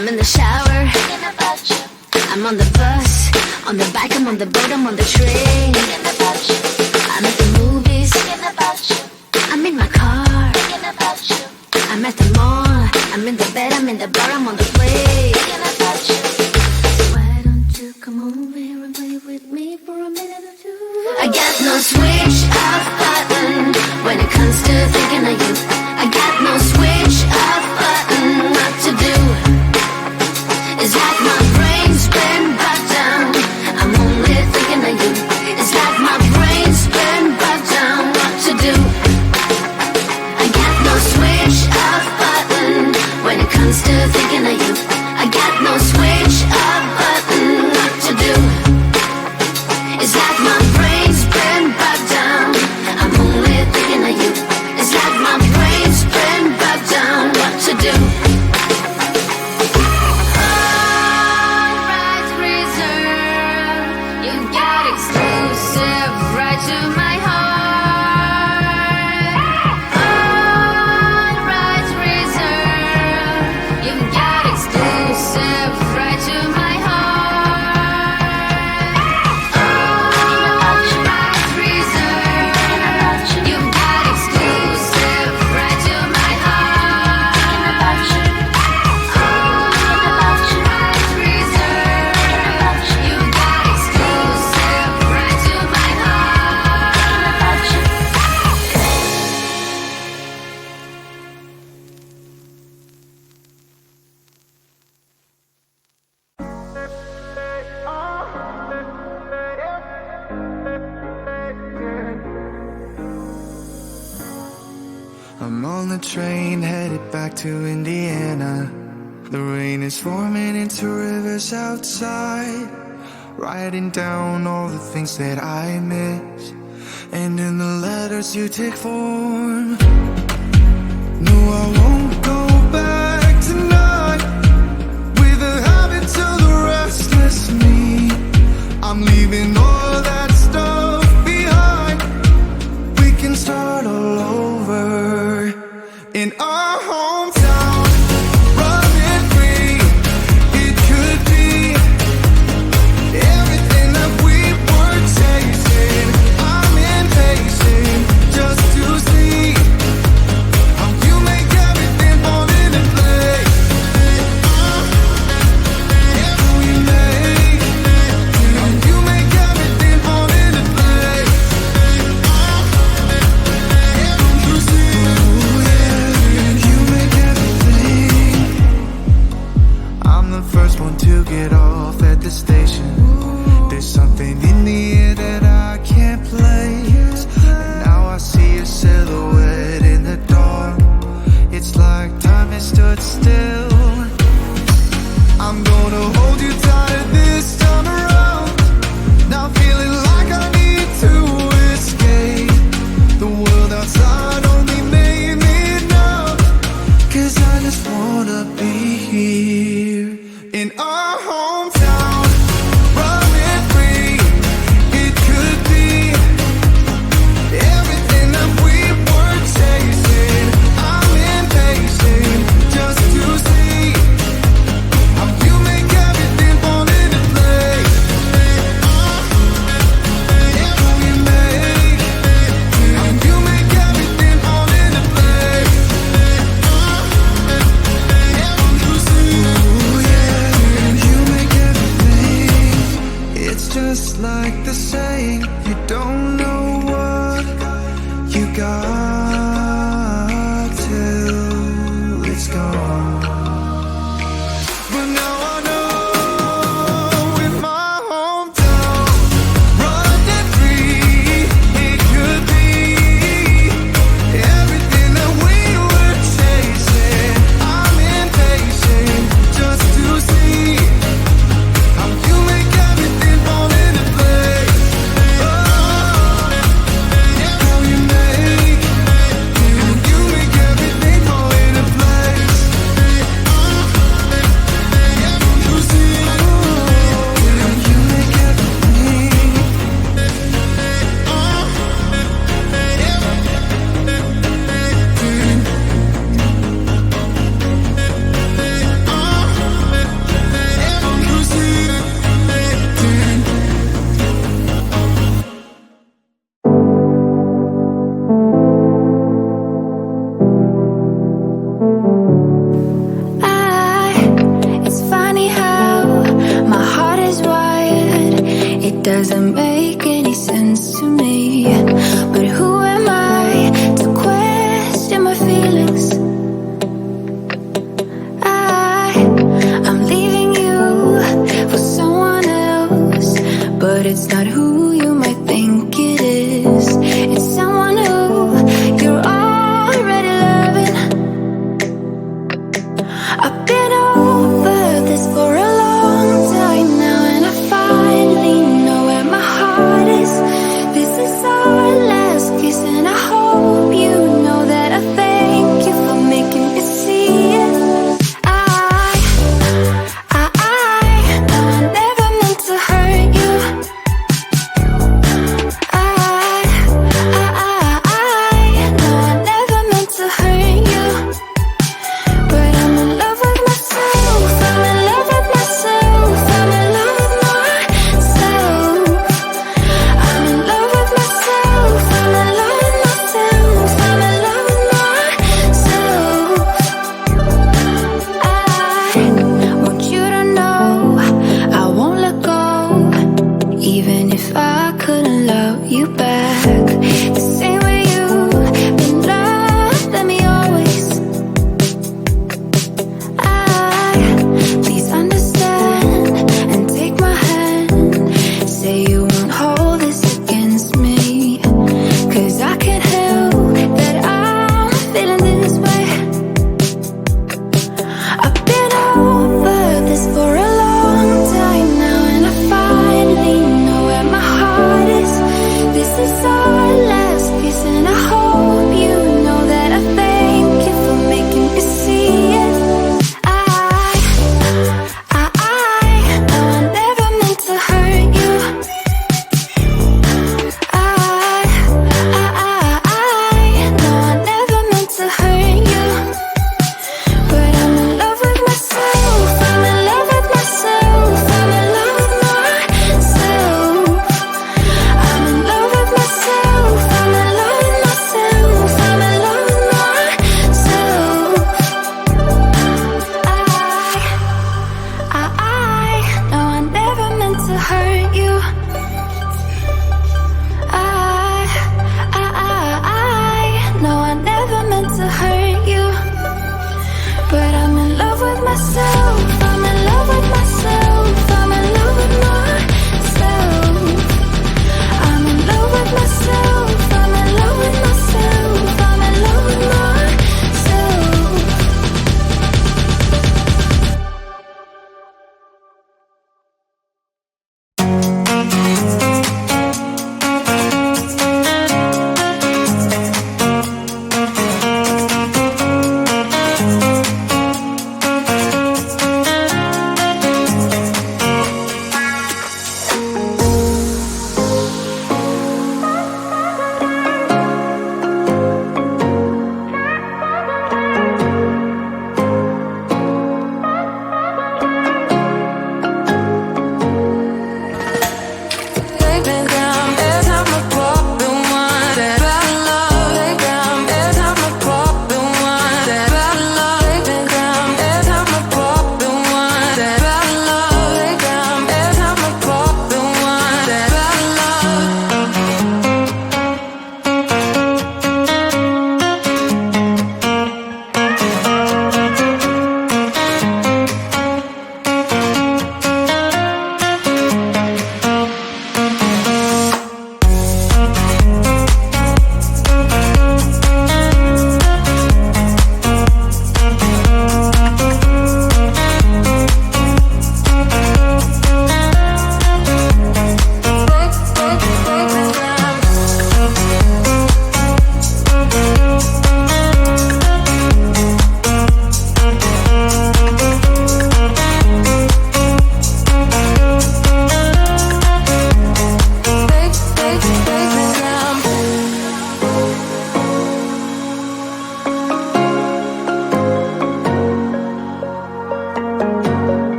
I'm in the shower, thinking about you. I'm on the bus, on the bike, I'm on the boat, I'm on the train, thinking about you. I'm at the movies, thinking about you. I'm in my car, thinking about you. I'm at the mall, I'm in the bed, I'm in the bar, I'm on the plane, thinking about you. Why don't you come over here and play with me for a minute or two? I got no switch off button when it comes to thinking of you. I got no switch off button what to do. It's like my brain's been brought down. I'm only thinking of you. It's like my brain's been brought down. What to do? I got no switch off button when it comes to thinking of you. I got no switch off button. What to do? It's like my brain's been brought down. I'm only thinking of you. It's like my brain. train headed back to Indiana. The rain is forming into rivers outside, writing down all the things that I miss, and in the letters you take form. No, I won't go back tonight with the habits of the restless me. I'm leaving all that stuff behind. We can start all over in our hometown, running free. It could be everything that we were chasing. I'm impatient just to see how you make everything fall into place. How you make everything fall into place. You see, you make everything. I'm the first one to get off at the station. There's something in the air that I can't place, and now I see a silhouette in the dark. It's like time has stood still. I'm gonna hold you tight this time around. Now feeling like I need to escape. The world outside only made me numb, 'cause I just wanna be here in our hometown, running free. It could be everything that we were chasing. I'm impatient just to see how you make everything fall into place. How you make everything fall into place. You see, you make everything. It's just like the saying, you don't know what you got till it's gone. But now I know in my hometown, running free, it could be everything that we were chasing. I'm impatient just to see how you make everything fall into place. How you make everything fall into place. You see, you make everything. You see. It's funny how my heart is wired. It doesn't make any sense to me. But who am I to question my feelings? I'm leaving you for someone else, but it's not who